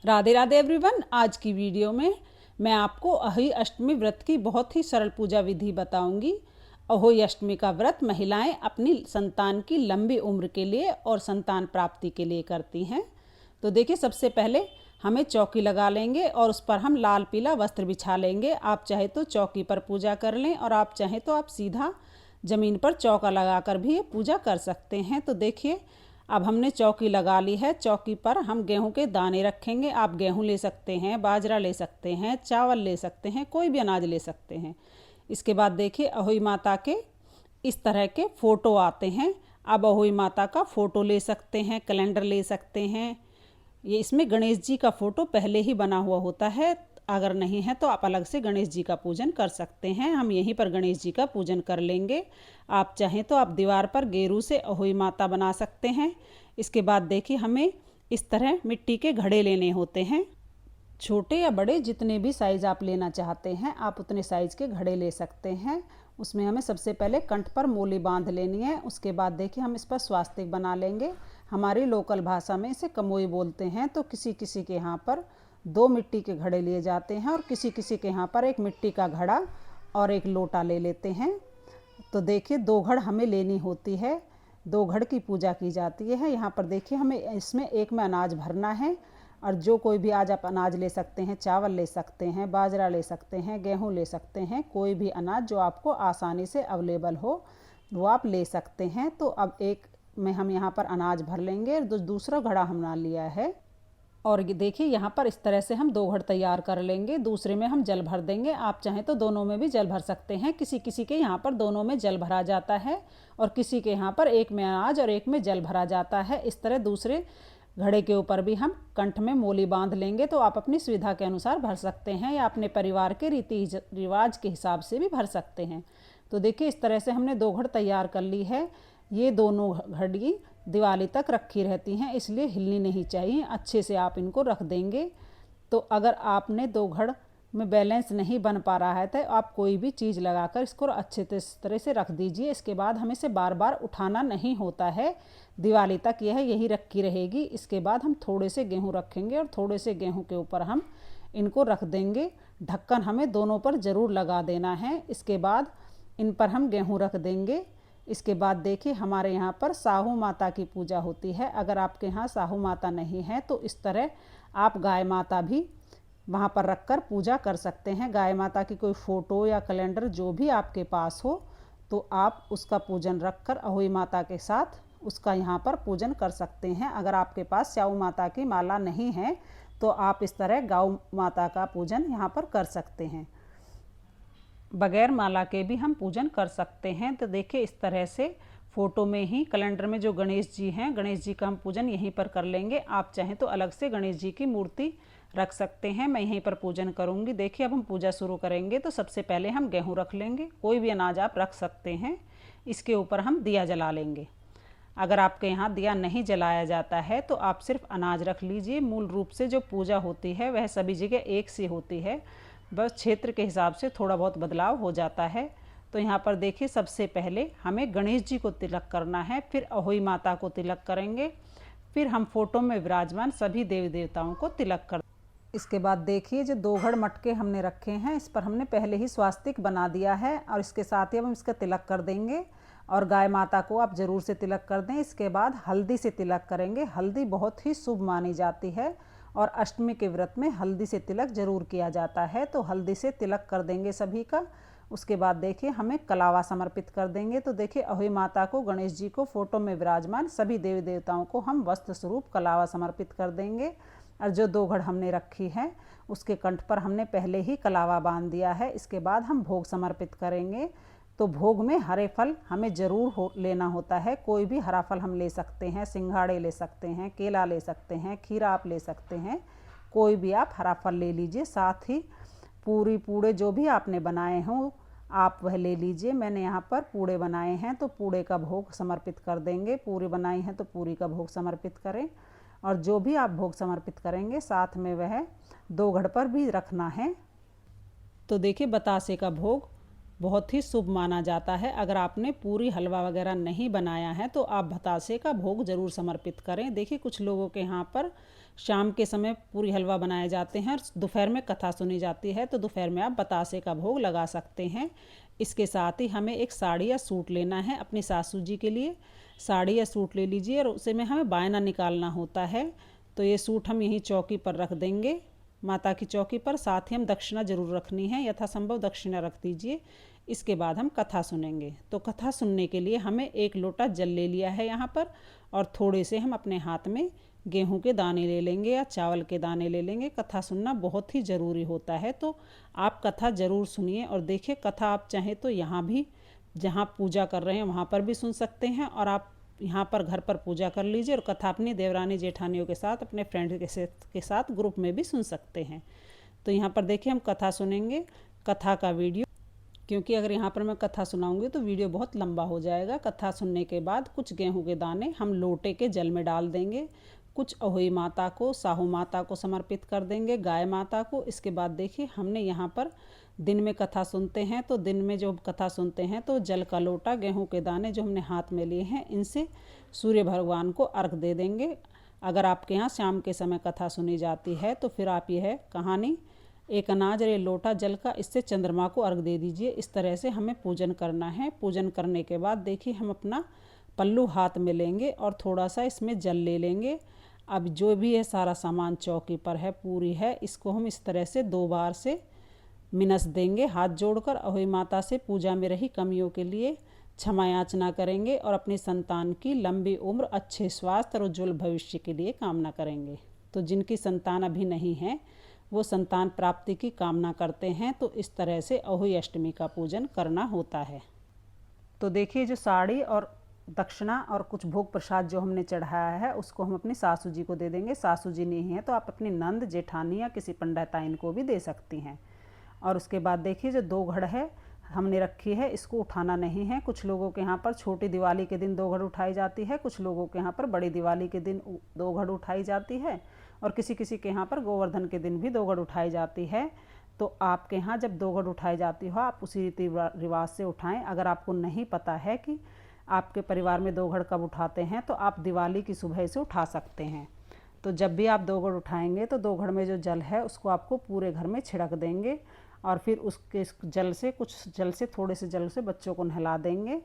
Radhe Radhe everyone. आज की video में मैं आपको अहोई अष्टमी व्रत की बहुत ही सरल पूजा विधि बताऊंगी। अहोई अष्टमी का व्रत महिलाएं अपनी संतान की लंबी उम्र के लिए और संतान प्राप्ति के लिए करती हैं। तो देखिए, सबसे पहले हमें चौकी लगा लेंगे और उस पर हम लाल पीला वस्त्र बिछा लेंगे। आप चाहे तो चौकी पर पूजा कर लें और आप चाहे तो आप सीधा ज़मीन पर चौका लगाकर भी ये पूजा कर सकते हैं। तो देखिए, अब हमने चौकी लगा ली है। चौकी पर हम गेहूं के दाने रखेंगे। आप गेहूं ले सकते हैं, बाजरा ले सकते हैं, चावल ले सकते हैं, कोई भी अनाज ले सकते हैं। इसके बाद देखिए, अहोई माता के इस तरह के फ़ोटो आते हैं। अब अहोई माता का फ़ोटो ले सकते हैं, कैलेंडर ले सकते हैं। ये इसमें गणेश जी का फ़ोटो पहले ही बना हुआ होता है। अगर नहीं है तो आप अलग से गणेश जी का पूजन कर सकते हैं। हम यहीं पर गणेश जी का पूजन कर लेंगे। आप चाहें तो आप दीवार पर गेरू से अहोई माता बना सकते हैं। इसके बाद देखिए, हमें इस तरह मिट्टी के घड़े लेने होते हैं। छोटे या बड़े जितने भी साइज़ आप लेना चाहते हैं, आप उतने साइज़ के घड़े ले सकते हैं। उसमें हमें सबसे पहले कंठ पर मोली बांध लेनी है। उसके बाद देखिए, हम इस पर स्वास्तिक बना लेंगे। हमारी लोकल भाषा में इसे कमोई बोलते हैं। तो किसी किसी के यहाँ पर 2 मिट्टी के घड़े लिए जाते हैं और किसी किसी के यहाँ पर 1 मिट्टी का घड़ा और 1 लोटा ले लेते हैं। तो देखिए, 2 घड़ हमें लेनी होती है। 2 घड़ की पूजा की जाती है। यहाँ पर देखिए, हमें इसमें एक में अनाज भरना है। और जो कोई भी आज आप अनाज ले सकते हैं, चावल ले सकते हैं, बाजरा ले सकते हैं, गेहूं ले सकते हैं, कोई भी अनाज जो आपको आसानी से अवेलेबल हो वो आप ले सकते हैं। तो अब एक में हम यहाँ पर अनाज भर लेंगे। दूसरा घड़ा हमने लिया है और ये देखिए, यहाँ पर इस तरह से हम 2 घड़ तैयार कर लेंगे। दूसरे में हम जल भर देंगे। आप चाहें तो दोनों में भी जल भर सकते हैं। किसी किसी के यहाँ पर दोनों में जल भरा जाता है और किसी के यहाँ पर एक में अनाज और एक में जल भरा जाता है। इस तरह दूसरे घड़े के ऊपर भी हम कंठ में मोली बांध लेंगे। तो आप अपनी सुविधा के अनुसार भर सकते हैं या अपने परिवार के रीति रिवाज के हिसाब से भी भर सकते हैं। तो देखिए, इस तरह से हमने 2 घड़ तैयार कर ली है। ये दोनों घड़ी दिवाली तक रखी रहती हैं, इसलिए हिलनी नहीं चाहिए। अच्छे से आप इनको रख देंगे। तो अगर आपने 2 घड़ में बैलेंस नहीं बन पा रहा है तो आप कोई भी चीज़ लगाकर इसको अच्छे तरह से रख दीजिए। इसके बाद हमें इसे बार बार उठाना नहीं होता है। दिवाली तक यह यही रखी रहेगी। इसके बाद हम थोड़े से गेहूँ रखेंगे और थोड़े से गेहूँ के ऊपर हम इनको रख देंगे। ढक्कन हमें दोनों पर ज़रूर लगा देना है। इसके बाद इन पर हम गेहूँ रख देंगे। इसके बाद देखिए, हमारे यहाँ पर साहू माता की पूजा होती है। अगर आपके यहाँ साहू माता नहीं है तो इस तरह आप गाय माता भी वहाँ पर रखकर पूजा कर सकते हैं। गाय माता की कोई फ़ोटो या कैलेंडर जो भी आपके पास हो तो आप उसका पूजन रखकर अहोई माता के साथ उसका यहाँ पर पूजन कर सकते हैं। अगर आपके पास स्याऊ माता की माला नहीं है तो आप इस तरह गौ माता का पूजन यहाँ पर कर सकते हैं। बगैर माला के भी हम पूजन कर सकते हैं। तो देखिए, इस तरह से फ़ोटो में ही कैलेंडर में जो गणेश जी हैं, गणेश जी का हम पूजन यहीं पर कर लेंगे। आप चाहें तो अलग से गणेश जी की मूर्ति रख सकते हैं। मैं यहीं पर पूजन करूंगी। देखिए, अब हम पूजा शुरू करेंगे। तो सबसे पहले हम गेहूं रख लेंगे। कोई भी अनाज आप रख सकते हैं। इसके ऊपर हम दिया जला लेंगे। अगर आपके यहाँ दिया नहीं जलाया जाता है तो आप सिर्फ अनाज रख लीजिए। मूल रूप से जो पूजा होती है वह सभी जगह एक सी होती है, बस क्षेत्र के हिसाब से थोड़ा बहुत बदलाव हो जाता है। तो यहाँ पर देखिए, सबसे पहले हमें गणेश जी को तिलक करना है, फिर अहोई माता को तिलक करेंगे, फिर हम फोटो में विराजमान सभी देवी देवताओं को तिलक कर। इसके बाद देखिए, जो 2 घड़ मटके हमने रखे हैं इस पर हमने पहले ही स्वास्तिक बना दिया है और इसके साथ ही अब हम इसका तिलक कर देंगे। और गाय माता को आप ज़रूर से तिलक कर दें। इसके बाद हल्दी से तिलक करेंगे। हल्दी बहुत ही शुभ मानी जाती है और अष्टमी के व्रत में हल्दी से तिलक जरूर किया जाता है। तो हल्दी से तिलक कर देंगे सभी का। उसके बाद देखिए, हमें कलावा समर्पित कर देंगे। तो देखिए, अहोई माता को, गणेश जी को, फोटो में विराजमान सभी देवी देवताओं को हम वस्त्र स्वरूप कलावा समर्पित कर देंगे। और जो 2 घड़ हमने रखी है उसके कंठ पर हमने पहले ही कलावा बांध दिया है। इसके बाद हम भोग समर्पित करेंगे। तो भोग में हरे फल हमें ज़रूर लेना होता है। कोई भी हरा फल हम ले सकते हैं, सिंघाड़े ले सकते हैं, केला ले सकते हैं, खीरा आप ले सकते हैं, कोई भी आप हरा फल ले लीजिए। साथ ही पूड़े जो भी आपने बनाए हों आप वह ले लीजिए। मैंने यहाँ पर पूड़े बनाए हैं तो पूड़े का भोग समर्पित कर देंगे। पूरी बनाई है तो पूरी का भोग समर्पित करें। और जो भी आप भोग समर्पित करेंगे साथ में वह 2 घड़ पर भी रखना है। तो देखिए, बतासे का भोग बहुत ही शुभ माना जाता है। अगर आपने पूरी हलवा वगैरह नहीं बनाया है तो आप बतासे का भोग ज़रूर समर्पित करें। देखिए, कुछ लोगों के यहाँ पर शाम के समय पूरी हलवा बनाए जाते हैं और दोपहर में कथा सुनी जाती है, तो दोपहर में आप बतासे का भोग लगा सकते हैं। इसके साथ ही हमें एक साड़ी या सूट लेना है अपनी सासू जी के लिए। साड़ी या सूट ले लीजिए और उसे में हमें बायना निकालना होता है। तो ये सूट हम यहीं चौकी पर रख देंगे, माता की चौकी पर। साथ ही हम दक्षिणा जरूर रखनी है, यथासंभव दक्षिणा रख दीजिए। इसके बाद हम कथा सुनेंगे। तो कथा सुनने के लिए हमें 1 लोटा जल ले लिया है यहाँ पर, और थोड़े से हम अपने हाथ में गेहूं के दाने ले लेंगे या चावल के दाने ले लेंगे। कथा सुनना बहुत ही ज़रूरी होता है, तो आप कथा ज़रूर सुनिए। और देखिए, कथा आप चाहें तो यहाँ भी, जहाँ पूजा कर रहे हैं वहाँ पर भी सुन सकते हैं, और आप यहाँ पर घर पर पूजा कर लीजिए और कथा अपनी देवरानी जेठानियों के साथ, अपने फ्रेंड के साथ ग्रुप में भी सुन सकते हैं। तो यहाँ पर देखिए, हम कथा सुनेंगे। कथा का वीडियो, क्योंकि अगर यहाँ पर मैं कथा सुनाऊंगी तो वीडियो बहुत लंबा हो जाएगा। कथा सुनने के बाद कुछ गेहूं के दाने हम लोटे के जल में डाल देंगे। कुछ अहोई माता को, साहू माता को समर्पित कर देंगे, गाय माता को। इसके बाद देखिए, हमने यहाँ पर दिन में कथा सुनते हैं, तो दिन में जो कथा सुनते हैं तो जल का लोटा, गेहूं के दाने जो हमने हाथ में लिए हैं, इनसे सूर्य भगवान को अर्घ दे देंगे। अगर आपके यहाँ शाम के समय कथा सुनी जाती है तो फिर आप यह कहानी, एक अनाज और 1 लोटा जल का, इससे चंद्रमा को अर्घ दे दीजिए। इस तरह से हमें पूजन करना है। पूजन करने के बाद देखिए, हम अपना पल्लू हाथ में लेंगे और थोड़ा सा इसमें जल ले लेंगे। अब जो भी है सारा सामान चौकी पर है, पूरी है, इसको हम इस तरह से 2 बार से मिनस देंगे हाथ जोड़कर। अहोई माता से पूजा में रही कमियों के लिए क्षमा याचना करेंगे और अपनी संतान की लंबी उम्र, अच्छे स्वास्थ्य और उज्जवल भविष्य के लिए कामना करेंगे। तो जिनकी संतान अभी नहीं है वो संतान प्राप्ति की कामना करते हैं। तो इस तरह से अहोई अष्टमी का पूजन करना होता है। तो देखिए, जो साड़ी और दक्षिणा और कुछ भोग प्रसाद जो हमने चढ़ाया है, उसको हम अपनी सासू जी को दे देंगे। सासू जी नहीं है तो आप अपनी नंद, जेठानी या किसी पंडिताइन को भी दे सकती हैं। और उसके बाद देखिए, जो 2 घड़ है हमने रखी है, इसको उठाना नहीं है। कुछ लोगों के यहाँ पर छोटी दिवाली के दिन 2 घड़ उठाई जाती है, कुछ लोगों के यहाँ पर बड़ी दिवाली के दिन 2 घड़ उठाई जाती है, और किसी किसी के यहाँ पर गोवर्धन के दिन भी 2 घड़ उठाई जाती है। तो आपके यहाँ जब 2 घड़ उठाई जाती हो, आप उसी रीति रिवाज से उठाएं। अगर आपको नहीं पता है कि आपके परिवार में 2 घड़ कब उठाते हैं, तो आप दिवाली की सुबह से उठा सकते हैं। तो जब भी आप 2 घड़ उठाएंगे तो 2 घड़ में जो जल है उसको आपको पूरे घर में छिड़क देंगे, और फिर उसके जल से, कुछ जल से, थोड़े से जल से बच्चों को नहला देंगे।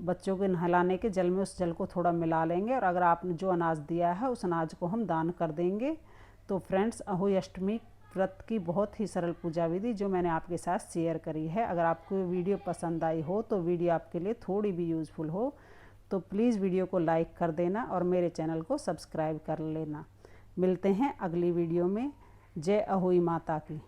बच्चों के नहलाने के जल में उस जल को थोड़ा मिला लेंगे, और अगर आपने जो अनाज दिया है उस अनाज को हम दान कर देंगे। तो फ्रेंड्स, अहोई अष्टमी व्रत की बहुत ही सरल पूजा विधि जो मैंने आपके साथ शेयर करी है। अगर आपको वीडियो पसंद आई हो, तो वीडियो आपके लिए थोड़ी भी यूज़फुल हो, तो प्लीज़ वीडियो को लाइक कर देना और मेरे चैनल को सब्सक्राइब कर लेना। मिलते हैं अगली वीडियो में। जय अहोई माता की।